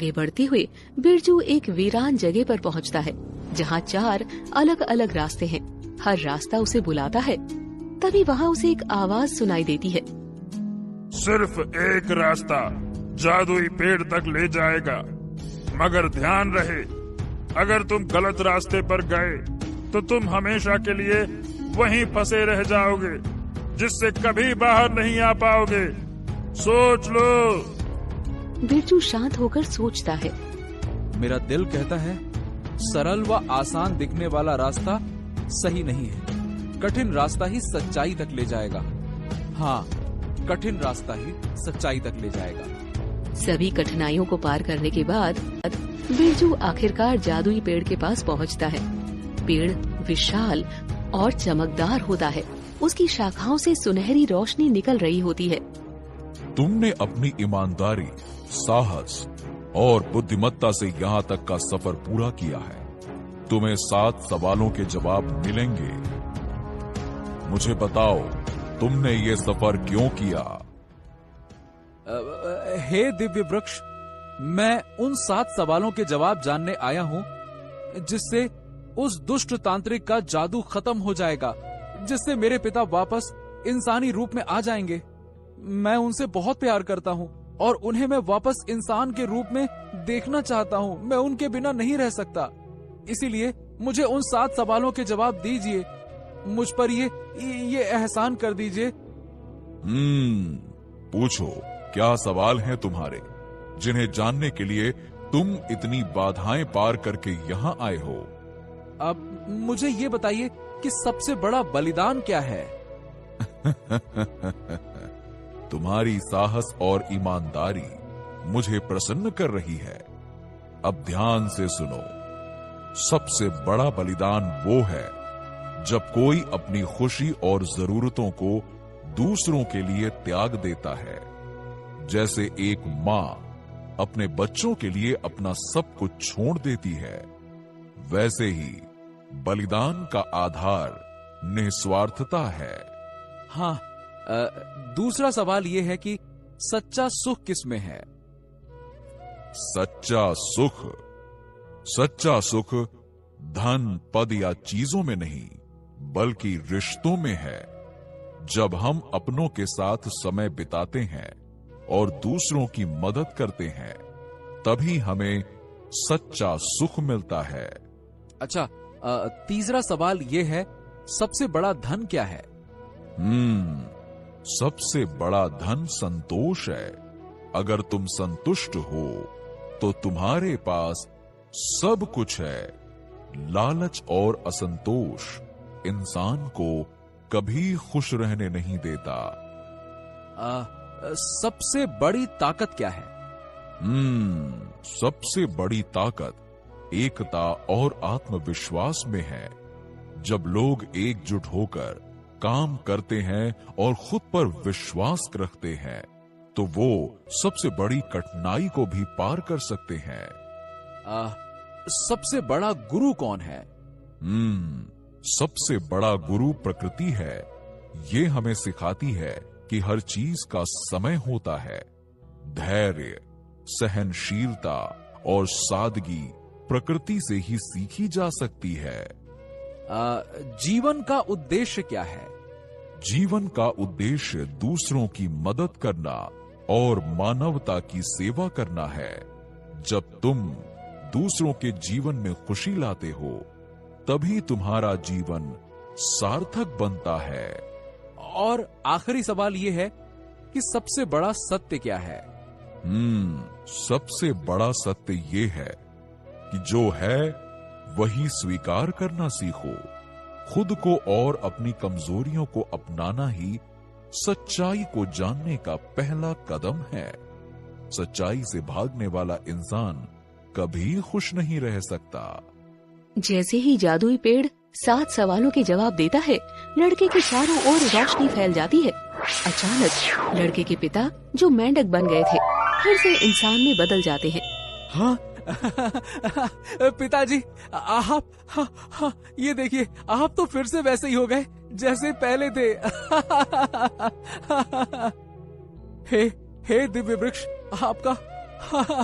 आगे बढ़ते हुए बिरजू एक वीरान जगह पर पहुंचता है जहां 4 अलग अलग रास्ते हैं। हर रास्ता उसे बुलाता है। तभी वहां उसे एक आवाज सुनाई देती है। सिर्फ एक रास्ता जादुई पेड़ तक ले जाएगा, मगर ध्यान रहे, अगर तुम गलत रास्ते पर गए तो तुम हमेशा के लिए वहीं फंसे रह जाओगे, जिससे कभी बाहर नहीं आ पाओगे। सोच लो। बिरजू शांत होकर सोचता है। मेरा दिल कहता है सरल व आसान दिखने वाला रास्ता सही नहीं है। कठिन रास्ता ही सच्चाई तक ले जाएगा। हाँ, कठिन रास्ता ही सच्चाई तक ले जाएगा। सभी कठिनाइयों को पार करने के बाद बिरजू आखिरकार जादुई पेड़ के पास पहुंचता है। पेड़ विशाल और चमकदार होता है। उसकी शाखाओं से सुनहरी रोशनी निकल रही होती है। तुमने अपनी ईमानदारी, साहस और बुद्धिमत्ता से यहाँ तक का सफर पूरा किया है। तुम्हें 7 सवालों के जवाब मिलेंगे। मुझे बताओ, तुमने ये सफर क्यों किया? हे दिव्य वृक्ष, मैं उन 7 सवालों के जवाब जानने आया हूँ जिससे उस दुष्ट तांत्रिक का जादू खत्म हो जाएगा, जिससे मेरे पिता वापस इंसानी रूप में आ जाएंगे। मैं उनसे बहुत प्यार करता हूँ और उन्हें मैं वापस इंसान के रूप में देखना चाहता हूँ। मैं उनके बिना नहीं रह सकता। इसीलिए मुझे उन 7 सवालों के जवाब दीजिए। मुझ पर ये एहसान कर दीजिए। पूछो, क्या सवाल हैं तुम्हारे, जिन्हें जानने के लिए तुम इतनी बाधाएं पार करके यहाँ आए हो? अब मुझे ये बताइए कि सबसे बड़ा बलिदान क्या है? तुम्हारी साहस और ईमानदारी मुझे प्रसन्न कर रही है। अब ध्यान से सुनो। सबसे बड़ा बलिदान वो है जब कोई अपनी खुशी और जरूरतों को दूसरों के लिए त्याग देता है। जैसे एक माँ अपने बच्चों के लिए अपना सब कुछ छोड़ देती है, वैसे ही बलिदान का आधार निस्वार्थता है। हाँ, दूसरा सवाल ये है कि सच्चा सुख किसमें है? सच्चा सुख धन, पद या चीजों में नहीं, बल्कि रिश्तों में है। जब हम अपनों के साथ समय बिताते हैं और दूसरों की मदद करते हैं, तभी हमें सच्चा सुख मिलता है। अच्छा, तीसरा सवाल ये है, सबसे बड़ा धन क्या है? सबसे बड़ा धन संतोष है। अगर तुम संतुष्ट हो तो तुम्हारे पास सब कुछ है। लालच और असंतोष इंसान को कभी खुश रहने नहीं देता। सबसे बड़ी ताकत क्या है? सबसे बड़ी ताकत एकता और आत्मविश्वास में है। जब लोग एकजुट होकर काम करते हैं और खुद पर विश्वास रखते हैं, तो वो सबसे बड़ी कठिनाई को भी पार कर सकते हैं। सबसे बड़ा गुरु कौन है? सबसे बड़ा गुरु प्रकृति है। ये हमें सिखाती है कि हर चीज का समय होता है। धैर्य, सहनशीलता और सादगी प्रकृति से ही सीखी जा सकती है। जीवन का उद्देश्य क्या है? जीवन का उद्देश्य दूसरों की मदद करना और मानवता की सेवा करना है। जब तुम दूसरों के जीवन में खुशी लाते हो, तभी तुम्हारा जीवन सार्थक बनता है। और आखिरी सवाल ये है कि सबसे बड़ा सत्य क्या है? सबसे बड़ा सत्य ये है कि जो है वही स्वीकार करना सीखो। खुद को और अपनी कमजोरियों को अपनाना ही सच्चाई को जानने का पहला कदम है। सच्चाई से भागने वाला इंसान कभी खुश नहीं रह सकता। जैसे ही जादुई पेड़ 7 सवालों के जवाब देता है, लड़के के चारों ओर रोशनी फैल जाती है। अचानक लड़के के पिता, जो मेंढक बन गए थे, फिर से इंसान में बदल जाते हैं। हाँ? पिताजी, आप हाँ, ये देखिए, आप तो फिर से वैसे ही हो गए जैसे पहले थे। हे दिव्य वृक्ष, आपका